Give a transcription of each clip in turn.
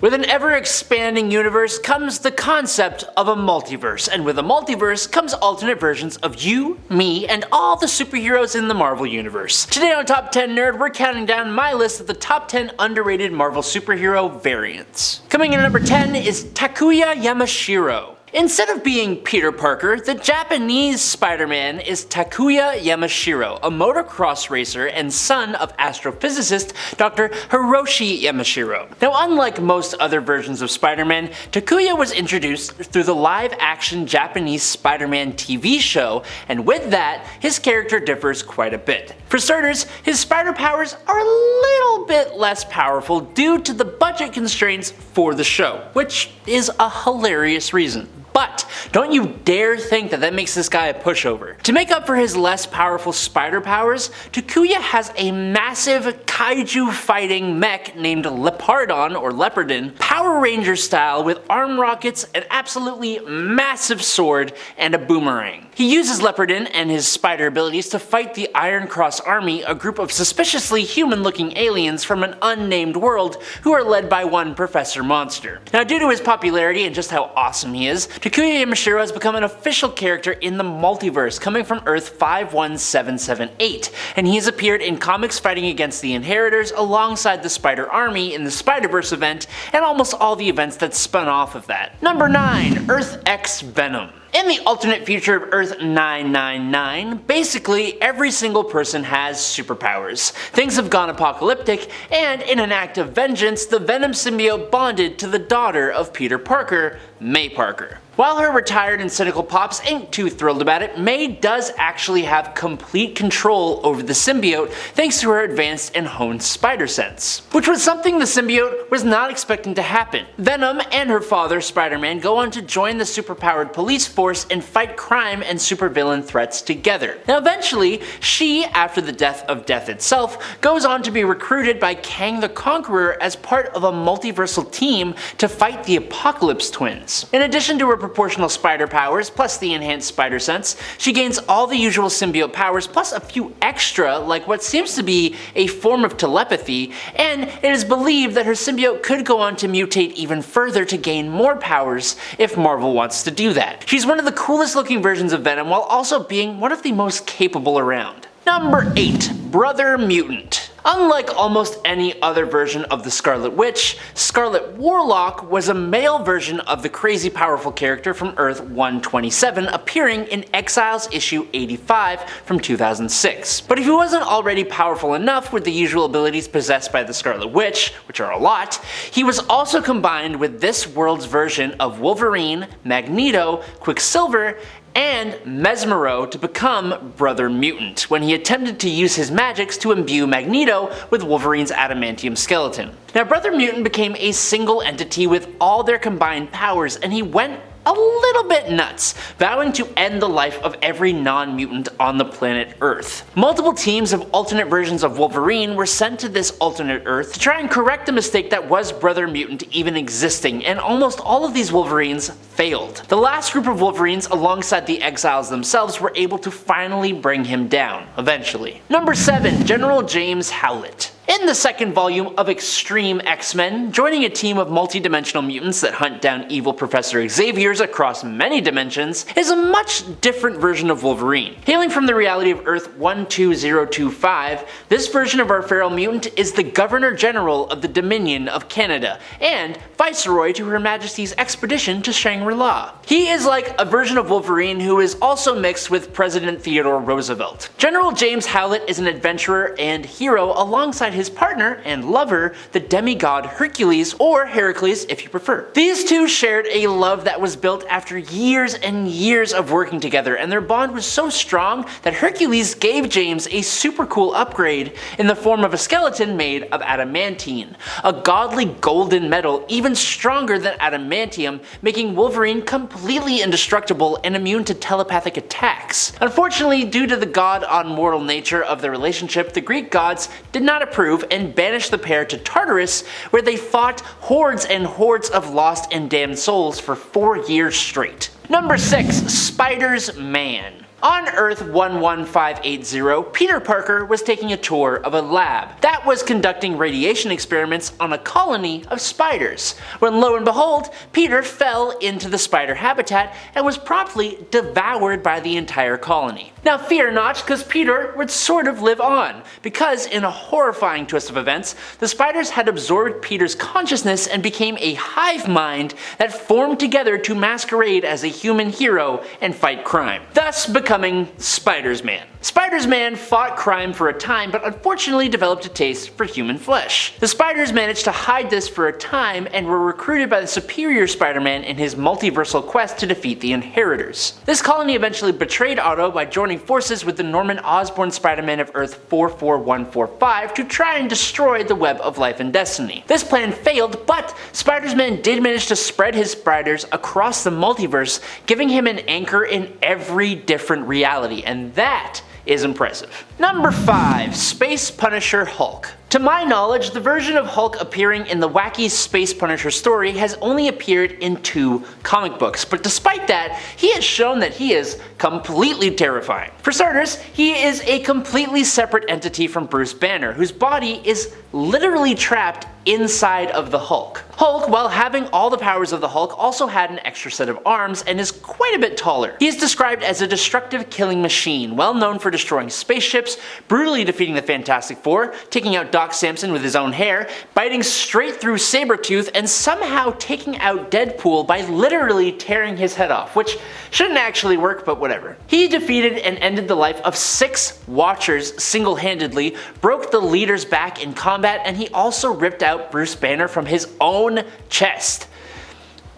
With an ever-expanding universe comes the concept of a multiverse, and with a multiverse comes alternate versions of you, me, and all the superheroes in the Marvel universe. Today on Top 10 Nerd, we're counting down my list of the top 10 underrated Marvel superhero variants. Coming in at number 10 is Takuya Yamashiro. Instead of being Peter Parker, the Japanese Spider-Man is Takuya Yamashiro, a motocross racer and son of astrophysicist Dr. Hiroshi Yamashiro. Now, unlike most other versions of Spider-Man, Takuya was introduced through the live-action Japanese Spider-Man TV show, and with that, his character differs quite a bit. For starters, his spider powers are a little bit less powerful due to the budget constraints for the show, which is a hilarious reason. But don't you dare think that makes this guy a pushover. To make up for his less powerful spider powers, Takuya has a massive kaiju fighting mech named Leopardon or Leopardon, Power Ranger style, with arm rockets, an absolutely massive sword, and a boomerang. He uses Leopardon and his spider abilities to fight the Iron Cross Army, a group of suspiciously human-looking aliens from an unnamed world who are led by one Professor Monster. Now, due to his popularity and just how awesome he is, Takuya Yamashiro has become an official character in the multiverse, coming from Earth 51778, and he has appeared in comics fighting against the Inheritors alongside the Spider Army in the Spider-Verse event, and almost all the events that spun off of that. Number 9. Earth X Venom. In the alternate future of Earth 999, basically every single person has superpowers. Things have gone apocalyptic, and in an act of vengeance, the Venom symbiote bonded to the daughter of Peter Parker, May Parker. While her retired and cynical pops ain't too thrilled about it, May does actually have complete control over the symbiote thanks to her advanced and honed spider sense, which was something the symbiote was not expecting to happen. Venom and her father, Spider-Man, go on to join the superpowered police force and fight crime and supervillain threats together. Now eventually, she, after the death of Death itself, goes on to be recruited by Kang the Conqueror as part of a multiversal team to fight the Apocalypse Twins. In addition to her proportional spider powers plus the enhanced spider sense, she gains all the usual symbiote powers plus a few extra, like what seems to be a form of telepathy, and it is believed that her symbiote could go on to mutate even further to gain more powers if Marvel wants to do that. She's one of the coolest looking versions of Venom while also being one of the most capable around. Number 8. Brother Mutant. Unlike almost any other version of the Scarlet Witch, Scarlet Warlock was a male version of the crazy powerful character from Earth 127, appearing in Exiles issue 85 from 2006. But if he wasn't already powerful enough with the usual abilities possessed by the Scarlet Witch, which are a lot, he was also combined with this world's version of Wolverine, Magneto, Quicksilver, and Mesmero to become Brother Mutant, when he attempted to use his magics to imbue Magneto with Wolverine's adamantium skeleton. Now, Brother Mutant became a single entity with all their combined powers, and he went a little bit nuts, vowing to end the life of every non-mutant on the planet Earth. Multiple teams of alternate versions of Wolverine were sent to this alternate Earth to try and correct the mistake that was Brother Mutant even existing, and almost all of these Wolverines failed. The last group of Wolverines, alongside the Exiles themselves, were able to finally bring him down, eventually. Number 7. General James Howlett. In the second volume of Extreme X-Men, joining a team of multi-dimensional mutants that hunt down evil Professor Xaviers across many dimensions is a much different version of Wolverine. Hailing from the reality of Earth 12025, this version of our feral mutant is the Governor General of the Dominion of Canada and Viceroy to Her Majesty's expedition to Shangri-La. He is like a version of Wolverine who is also mixed with President Theodore Roosevelt. General James Howlett is an adventurer and hero alongside his partner and lover, the demigod Hercules, or Heracles if you prefer. These two shared a love that was built after years and years of working together, and their bond was so strong that Hercules gave James a super cool upgrade in the form of a skeleton made of adamantine, a godly golden metal even stronger than adamantium, making Wolverine completely indestructible and immune to telepathic attacks. Unfortunately, due to the god-on-mortal nature of the relationship, the Greek gods did not approve and banished the pair to Tartarus, where they fought hordes and hordes of lost and damned souls for 4 years straight. Number 6. Spider's Man. On Earth 11580, Peter Parker was taking a tour of a lab that was conducting radiation experiments on a colony of spiders, when lo and behold, Peter fell into the spider habitat and was promptly devoured by the entire colony. Now fear not, because Peter would sort of live on, because in a horrifying twist of events, the spiders had absorbed Peter's consciousness and became a hive mind that formed together to masquerade as a human hero and fight crime, thus becoming Spiders-Man. Spiders-Man fought crime for a time, but unfortunately developed a taste for human flesh. The spiders managed to hide this for a time and were recruited by the superior Spider-Man in his multiversal quest to defeat the Inheritors. This colony eventually betrayed Otto by joining forces with the Norman Osborn Spider-Man of Earth 44145 to try and destroy the Web of Life and Destiny. This plan failed, but Spiders-Man did manage to spread his spiders across the multiverse, giving him an anchor in every different reality, and that is impressive. Number 5. Space Punisher Hulk. To my knowledge, the version of Hulk appearing in the wacky Space Punisher story has only appeared in 2 comic books, but despite that, he has shown that he is completely terrifying. For starters, he is a completely separate entity from Bruce Banner, whose body is literally trapped inside of the Hulk. Hulk, while having all the powers of the Hulk, also had an extra set of arms and is quite a bit taller. He is described as a destructive killing machine, well known for destroying spaceships, brutally defeating the Fantastic Four, taking out Doc Samson with his own hair, biting straight through Sabretooth, and somehow taking out Deadpool by literally tearing his head off, which shouldn't actually work, but whatever. He defeated and ended the life of 6 Watchers single-handedly, broke the leader's back in combat, and he also ripped out Bruce Banner from his own chest.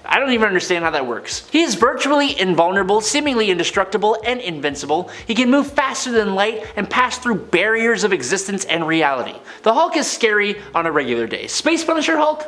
I don't even understand how that works. He is virtually invulnerable, seemingly indestructible, and invincible. He can move faster than light and pass through barriers of existence and reality. The Hulk is scary on a regular day. Space Punisher Hulk?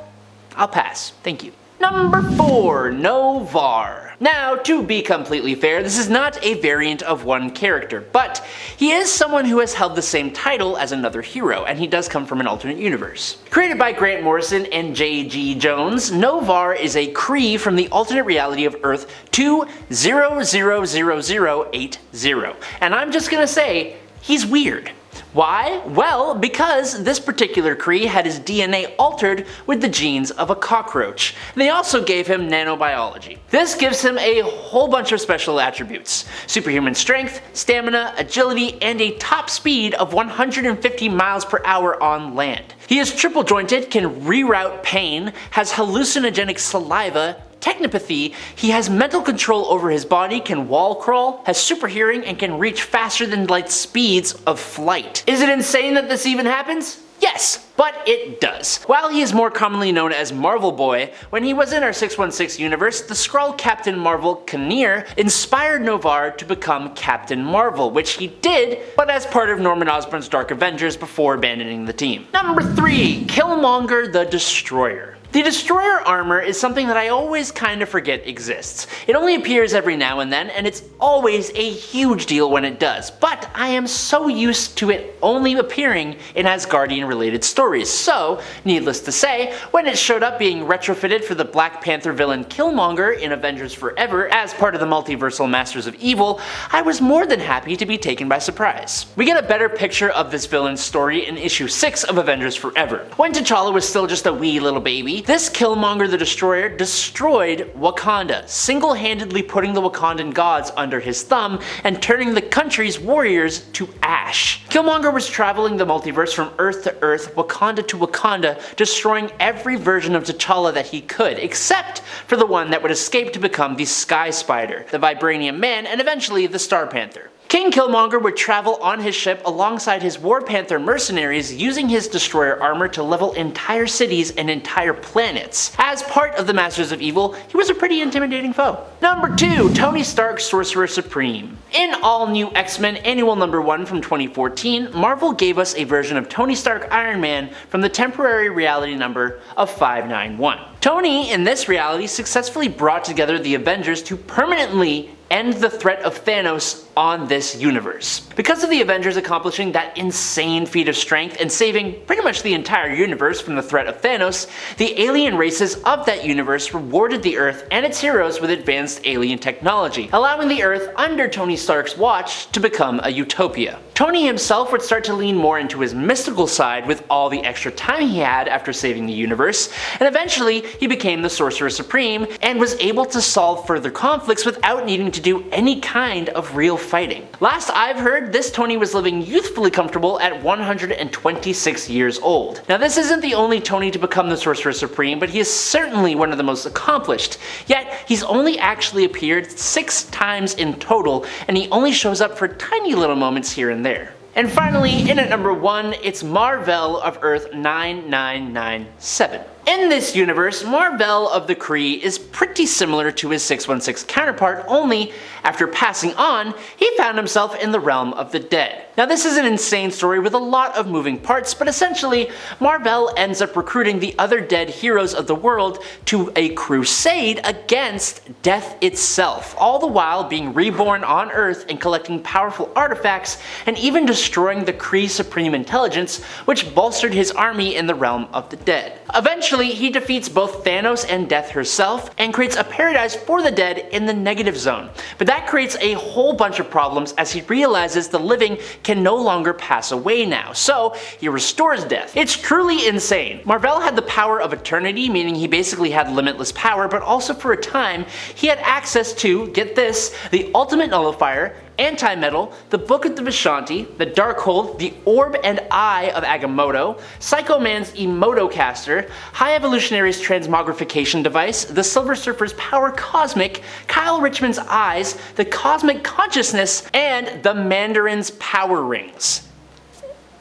I'll pass. Thank you. Number 4. Noh-Varr. Now, to be completely fair, this is not a variant of one character, but he is someone who has held the same title as another hero, and he does come from an alternate universe. Created by Grant Morrison and J.G. Jones, Noh-Varr is a Kree from the alternate reality of Earth 200080, and I'm just gonna say, he's weird. Why? Well, because this particular Kree had his DNA altered with the genes of a cockroach. They also gave him nanobiology. This gives him a whole bunch of special attributes: superhuman strength, stamina, agility, and a top speed of 150 miles per hour on land. He is triple jointed, can reroute pain, has hallucinogenic saliva, technopathy, he has mental control over his body, can wall crawl, has super hearing, and can reach faster than light speeds of flight. Is it insane that this even happens? Yes, but it does. While he is more commonly known as Marvel Boy, when he was in our 616 universe, the Skrull Captain Marvel Kinnear inspired Noh-Varr to become Captain Marvel, which he did, but as part of Norman Osborn's Dark Avengers before abandoning the team. Number 3. Killmonger the Destroyer. The Destroyer armor is something that I always kind of forget exists. It only appears every now and then, and it's always a huge deal when it does, but I am so used to it only appearing in Asgardian related stories, so needless to say, when it showed up being retrofitted for the Black Panther villain Killmonger in Avengers Forever as part of the multiversal Masters of Evil, I was more than happy to be taken by surprise. We get a better picture of this villain's story in issue 6 of Avengers Forever. When T'Challa was still just a wee little baby, this Killmonger the Destroyer destroyed Wakanda, single-handedly putting the Wakandan gods under his thumb and turning the country's warriors to ash. Killmonger was traveling the multiverse from Earth to Earth, Wakanda to Wakanda, destroying every version of T'Challa that he could, except for the one that would escape to become the Sky Spider, the Vibranium Man, and eventually the Star Panther. King Killmonger would travel on his ship alongside his War Panther mercenaries, using his destroyer armor to level entire cities and entire planets. As part of the Masters of Evil, he was a pretty intimidating foe. Number 2. Tony Stark's Sorcerer Supreme. In all new X-Men Annual Number 1 from 2014, Marvel gave us a version of Tony Stark Iron Man from the temporary reality number of 591. Tony, in this reality, successfully brought together the Avengers to permanently end the threat of Thanos on this universe. Because of the Avengers accomplishing that insane feat of strength and saving pretty much the entire universe from the threat of Thanos, the alien races of that universe rewarded the Earth and its heroes with advanced alien technology, allowing the Earth under Tony Stark's watch to become a utopia. Tony himself would start to lean more into his mystical side with all the extra time he had after saving the universe, and eventually he became the Sorcerer Supreme and was able to solve further conflicts without needing to do any kind of real fighting. Last I've heard, this Tony was living youthfully comfortable at 126 years old. Now this isn't the only Tony to become the Sorcerer Supreme, but he is certainly one of the most accomplished, yet he's only actually appeared 6 times in total, and he only shows up for tiny little moments here and there. And finally, in at number 1, it's Mar-vell of Earth 9997. In this universe, Mar-vell of the Kree is pretty similar to his 616 counterpart, only after passing on, he found himself in the realm of the dead. Now this is an insane story with a lot of moving parts, but essentially, Mar-vell ends up recruiting the other dead heroes of the world to a crusade against death itself, all the while being reborn on Earth and collecting powerful artifacts and even destroying the Kree Supreme Intelligence, which bolstered his army in the realm of the dead. Eventually, he defeats both Thanos and Death herself and creates a paradise for the dead in the negative zone. But that creates a whole bunch of problems as he realizes the living can no longer pass away now, so he restores Death. It's truly insane. Mar-vell had the power of eternity, meaning he basically had limitless power, but also for a time, he had access to, get this, the Ultimate Nullifier, Anti-Metal, the Book of the Vishanti, the Darkhold, the Orb and Eye of Agamotto, Psycho Man's Emotocaster, High Evolutionary's Transmogrification Device, the Silver Surfer's Power Cosmic, Kyle Richmond's Eyes, the Cosmic Consciousness, and the Mandarin's Power Rings.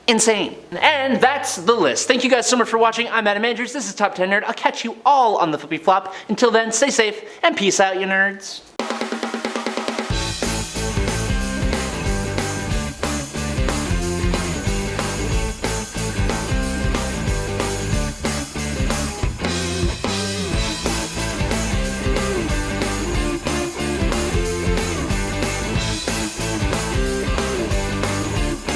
Insane. And that's the list. Thank you guys so much for watching. I'm Adam Andrews, this is Top 10 Nerd. I'll catch you all on the flippy flop. Until then, stay safe and peace out, you nerds.